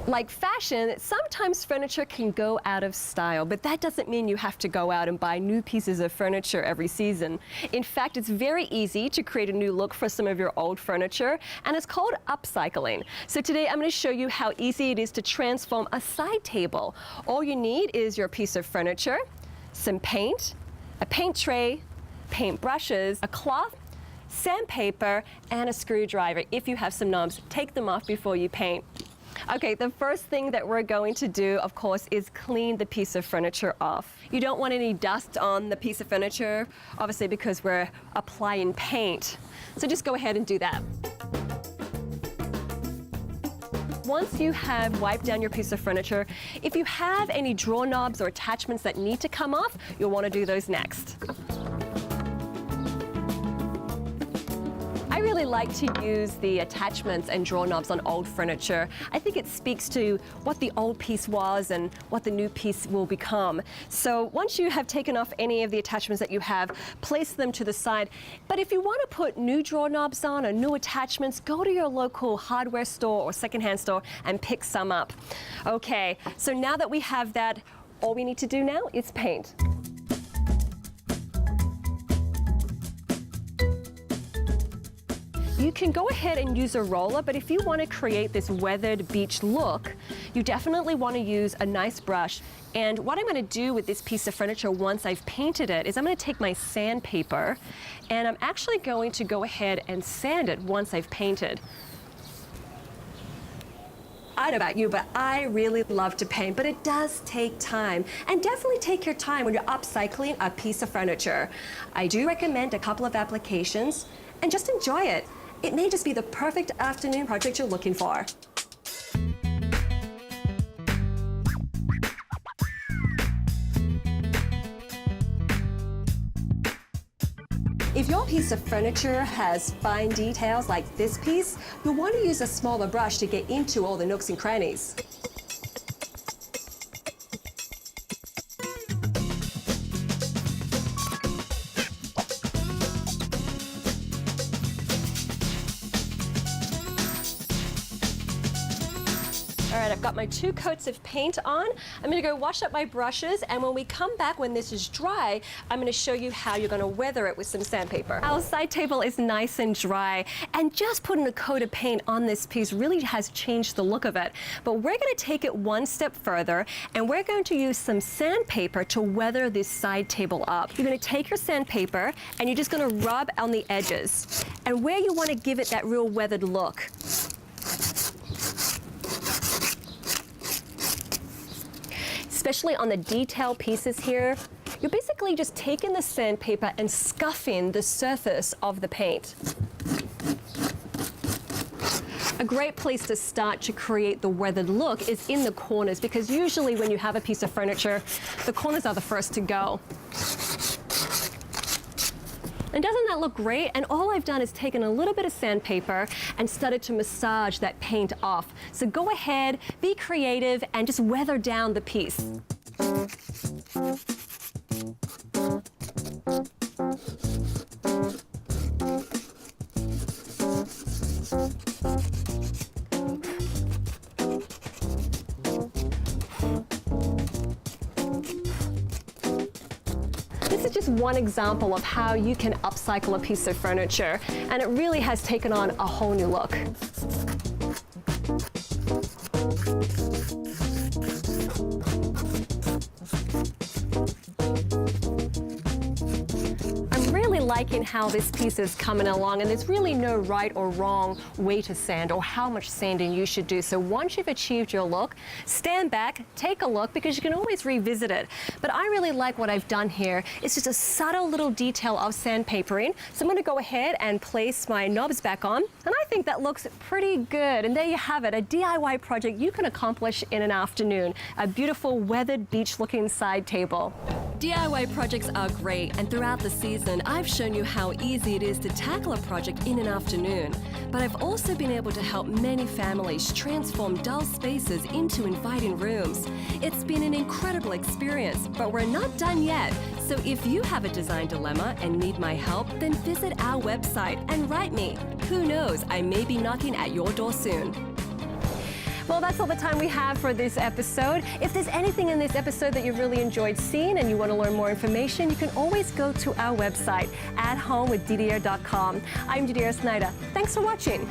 Like fashion, sometimes furniture can go out of style, but that doesn't mean you have to go out and buy new pieces of furniture every season. In fact, it's very easy to create a new look for some of your old furniture, and it's called upcycling. So today I'm going to show you how easy it is to transform a side table. All you need is your piece of furniture, some paint, a paint tray, paint brushes, a cloth, sandpaper, and a screwdriver. If you have some knobs, take them off before you paint. Okay, the first thing that we're going to do, of course, is clean the piece of furniture off. You don't want any dust on the piece of furniture, obviously because we're applying paint. So just go ahead and do that. Once you have wiped down your piece of furniture, if you have any drawer knobs or attachments that need to come off, you'll want to do those next. I really like to use the attachments and drawer knobs on old furniture. I think it speaks to what the old piece was and what the new piece will become. So once you have taken off any of the attachments that you have, place them to the side. But if you want to put new drawer knobs on or new attachments, go to your local hardware store or secondhand store and pick some up. Okay, so now that we have that, all we need to do now is paint. You can go ahead and use a roller, but if you want to create this weathered beach look, you definitely want to use a nice brush. And what I'm going to do with this piece of furniture once I've painted it is I'm going to take my sandpaper and I'm actually going to go ahead and sand it once I've painted. I don't know about you, but I really love to paint, but it does take time. And definitely take your time when you're upcycling a piece of furniture. I do recommend a couple of applications and just enjoy it. It may just be the perfect afternoon project you're looking for. If your piece of furniture has fine details like this piece, you'll want to use a smaller brush to get into all the nooks and crannies. All right, I've got my 2 coats of paint on. I'm going to go wash up my brushes, and when we come back, when this is dry, I'm going to show you how you're going to weather it with some sandpaper. Our side table is nice and dry, and just putting a coat of paint on this piece really has changed the look of it. But we're going to take it one step further, and we're going to use some sandpaper to weather this side table up. You're going to take your sandpaper, and you're just going to rub on the edges, and where you want to give it that real weathered look. Especially on the detail pieces here, you're basically just taking the sandpaper and scuffing the surface of the paint. A great place to start to create the weathered look is in the corners, because usually when you have a piece of furniture, the corners are the first to go. And doesn't that look great? And all I've done is taken a little bit of sandpaper and started to massage that paint off. So go ahead, be creative, and just weather down the piece. This is just one example of how you can upcycle a piece of furniture, and it really has taken on a whole new look. Liking how this piece is coming along, and there's really no right or wrong way to sand or how much sanding you should do. So once you've achieved your look, stand back, take a look, because you can always revisit it. But I really like what I've done here. It's just a subtle little detail of sandpapering. So I'm going to go ahead and place my knobs back on, and I think that looks pretty good. And there you have it, a DIY project you can accomplish in an afternoon. A beautiful weathered beach looking side table. DIY projects are great, and throughout the season I've shown you how easy it is to tackle a project in an afternoon. But I've also been able to help many families transform dull spaces into inviting rooms. It's been an incredible experience, but we're not done yet. So if you have a design dilemma and need my help, then visit our website and write me. Who knows, I may be knocking at your door soon. Well, that's all the time we have for this episode. If there's anything in this episode that you really enjoyed seeing and you want to learn more information, you can always go to our website, athomewithdidiayer.com. I'm Didiayer Snyder. Thanks for watching.